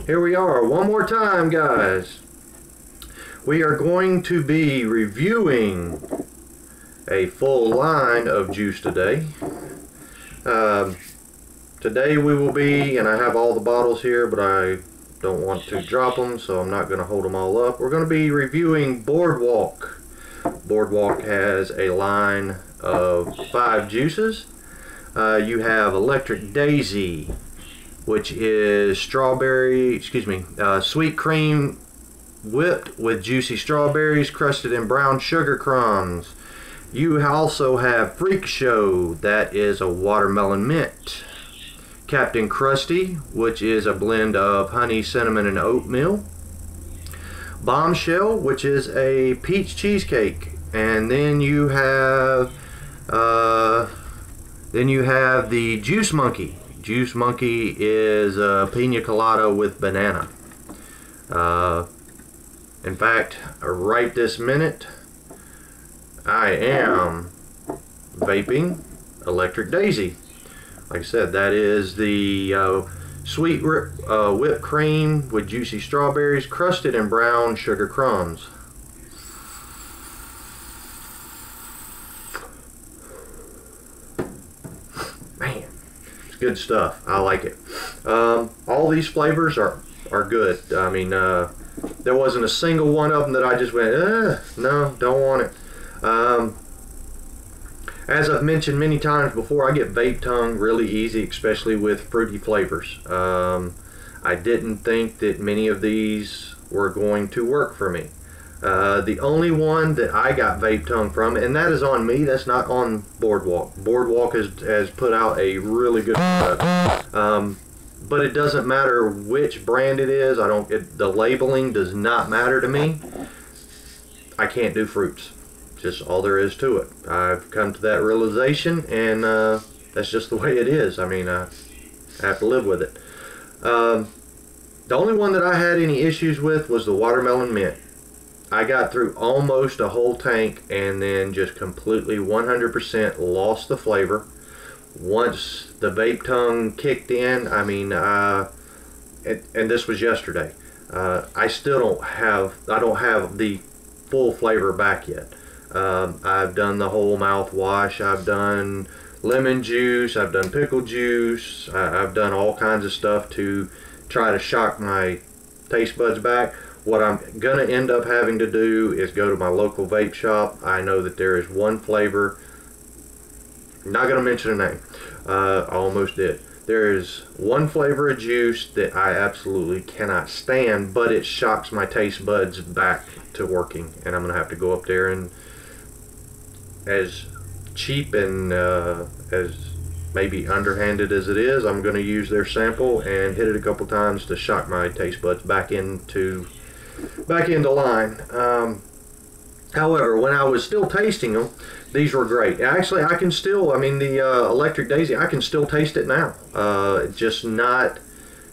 Here we are one more time, guys. We are going to be reviewing a full line of juice today. Today we will be, and I have all the bottles here, but I don't want to drop them, so I'm not going to hold them all up. We're going to be reviewing Boardwalk. Boardwalk has a line of 5 juices. You have Electric Daisy, which is sweet cream whipped with juicy strawberries crusted in brown sugar crumbs. You also have Freak Show, that is a watermelon mint. Captain Krusty, which is a blend of honey, cinnamon, and oatmeal. Bombshell, which is a peach cheesecake. And then you have the Juice Monkey. Juice Monkey is a pina colada with banana. In fact, right this minute, I am vaping Electric Daisy. Like I said, that is the sweet whipped cream with juicy strawberries crusted in brown sugar crumbs. Man, it's good stuff. I like it. All these flavors are good. I mean, there wasn't a single one of them that I just went, no, don't want it. As I've mentioned many times before, I get vape tongue really easy, especially with fruity flavors. I didn't think that many of these were going to work for me. The only one that I got vape tongue from, and that is on me, that's not on Boardwalk. Boardwalk has put out a really good product. But it doesn't matter which brand it is. The labeling does not matter to me. I can't do fruits. Just all there is to it. I've come to that realization, and that's just the way it is. I mean, I have to live with it. The only one that I had any issues with was the watermelon mint. I got through almost a whole tank and then just completely 100% lost the flavor. Once the vape tongue kicked in, I mean, and this was yesterday. I don't have the full flavor back yet. I've done the whole mouthwash. I've done lemon juice. I've done pickle juice. I've done all kinds of stuff to try to shock my taste buds back. What I'm gonna end up having to do is go to my local vape shop. I know that there is one flavor. I'm not gonna mention a name. I almost did. There is one flavor of juice that I absolutely cannot stand, but it shocks my taste buds back to working, and I'm gonna have to go up there, and as cheap and as maybe underhanded as it is, I'm going to use their sample and hit it a couple times to shock my taste buds back into line. However, when I was still tasting them, these were great. Actually, I can still, I mean, the Electric Daisy, I can still taste it now. Just not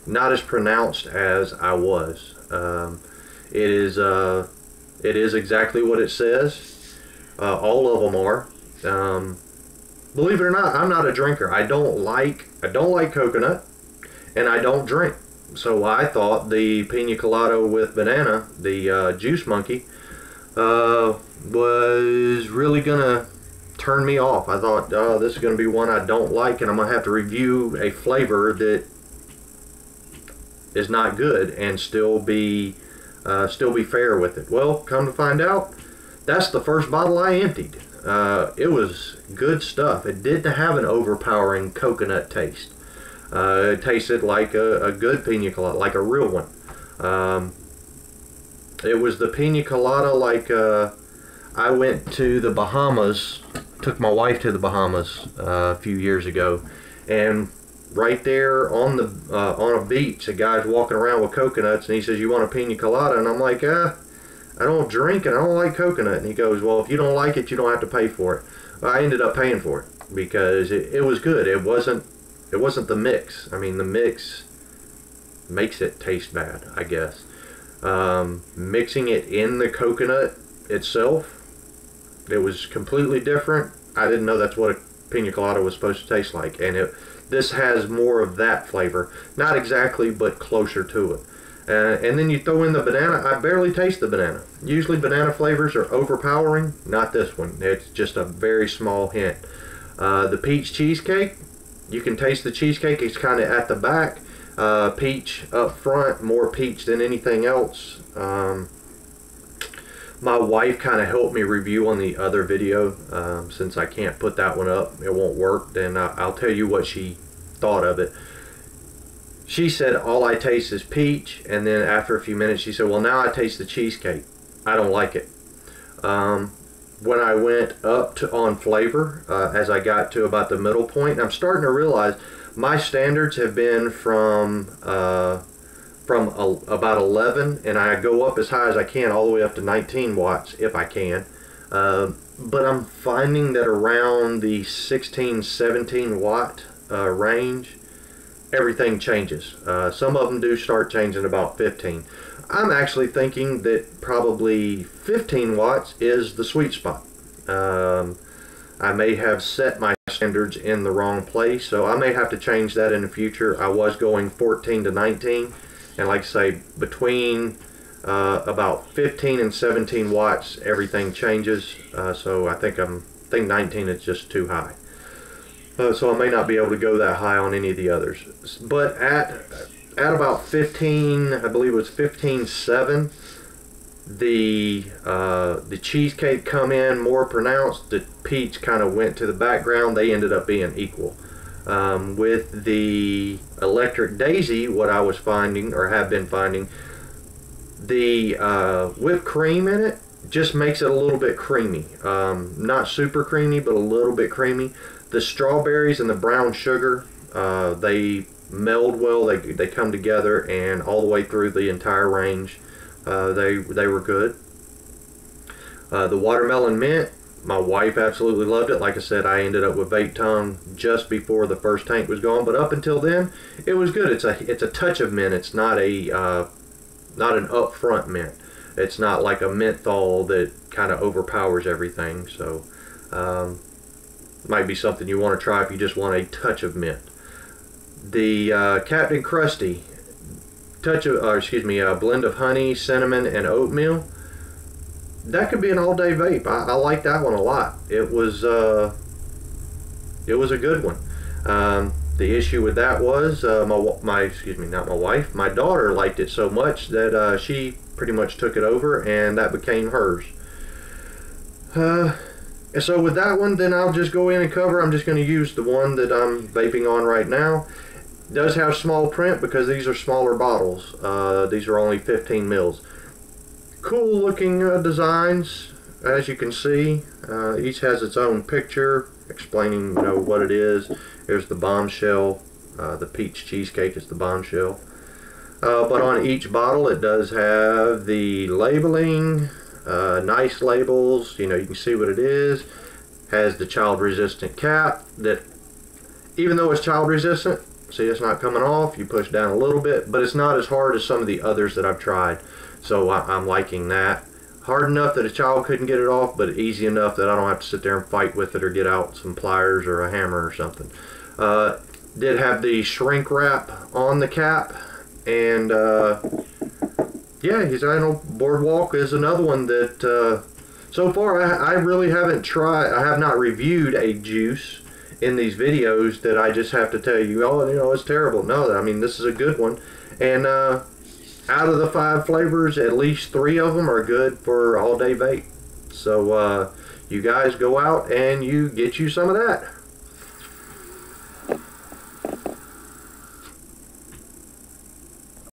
as pronounced as I was. It is exactly what it says. All of them are. Believe it or not, I'm not a drinker. I don't like coconut, and I don't drink. So I thought the pina colada with banana, the Juice Monkey, was really gonna turn me off. I thought, oh, this is gonna be one I don't like, and I'm gonna have to review a flavor that is not good and still be fair with it. Well, come to find out, that's the first bottle I emptied. It was good stuff. It didn't have an overpowering coconut taste. It tasted like a good pina colada, like a real one. It was the pina colada like I went to the Bahamas, took my wife to the Bahamas a few years ago, and right there on a beach, a guy's walking around with coconuts, and he says, "You want a pina colada?" And I'm like, I don't drink and I don't like coconut. And he goes, "Well, if you don't like it, you don't have to pay for it." Well, I ended up paying for it because it was good. It wasn't the mix. I mean, the mix makes it taste bad, I guess. Mixing it in the coconut itself, it was completely different. I didn't know that's what pina colada was supposed to taste like, and this has more of that flavor. Not exactly, but closer to it. And then you throw in the banana. I barely taste the banana. Usually banana flavors are overpowering. Not this one. It's just a very small hint. The peach cheesecake, you can taste the cheesecake. It's kind of at the back. Peach up front, more peach than anything else. My wife kind of helped me review on the other video. Since I can't put that one up, it won't work, then I'll tell you what she thought of it. She said all I taste is peach, and then after a few minutes she said, well, now I taste the cheesecake. I don't like it. When I went up on flavor, as I got to about the middle point, I'm starting to realize my standards have been from about 11, and I go up as high as I can, all the way up to 19 watts if I can. But I'm finding that around the 16, 17 watt range, everything changes. Some of them do start changing about 15. I'm actually thinking that probably 15 watts is the sweet spot. I may have set my standards in the wrong place, so I may have to change that in the future. I was going 14 to 19, and like I say, between about 15 and 17 watts, everything changes. So I think 19 is just too high. So I may not be able to go that high on any of the others. But at about 15, I believe it was 15.7, the cheesecake come in more pronounced. The peach kind of went to the background. They ended up being equal. With the electric daisy, what I was finding, or have been finding, the whipped cream in it just makes it a little bit creamy. Not super creamy, but a little bit creamy. The strawberries and the brown sugar, they meld well. They come together, and all the way through the entire range, they were good. The watermelon mint, my wife absolutely loved it. Like I said, I ended up with vape tongue just before the first tank was gone, but up until then, it was good. It's a touch of mint. It's not not an upfront mint. It's not like a menthol that kind of overpowers everything. So might be something you want to try if you just want a touch of mint. The Captain Krusty blend of honey, cinnamon, and oatmeal. That could be an all-day vape. I like that one a lot. It was a good one. The issue with that was my daughter liked it so much that she pretty much took it over, and that became hers. And so with that one, then I'll just go in and cover. I'm just going to use the one that I'm vaping on right now. It does have small print because these are smaller bottles. These are only 15 mils. Cool looking designs, as you can see. Each has its own picture explaining, what it is. Here's the bombshell. The peach cheesecake is the bombshell. But on each bottle, it does have the labeling. Nice labels. You can see what it is. Has the child resistant cap that, even though it's child resistant, see, it's not coming off. You push down a little bit, but it's not as hard as some of the others that I've tried. So I'm liking that. Hard enough that a child couldn't get it off, but easy enough that I don't have to sit there and fight with it or get out some pliers or a hammer or something. Did have the shrink wrap on the cap, and yeah, I know Boardwalk is another one that so far I really haven't tried. I have not reviewed a juice in these videos that I just have to tell you, oh, it's terrible. No, I mean, this is a good one. And out of the 5 flavors, at least 3 of them are good for all day vape. So you guys go out and you get you some of that.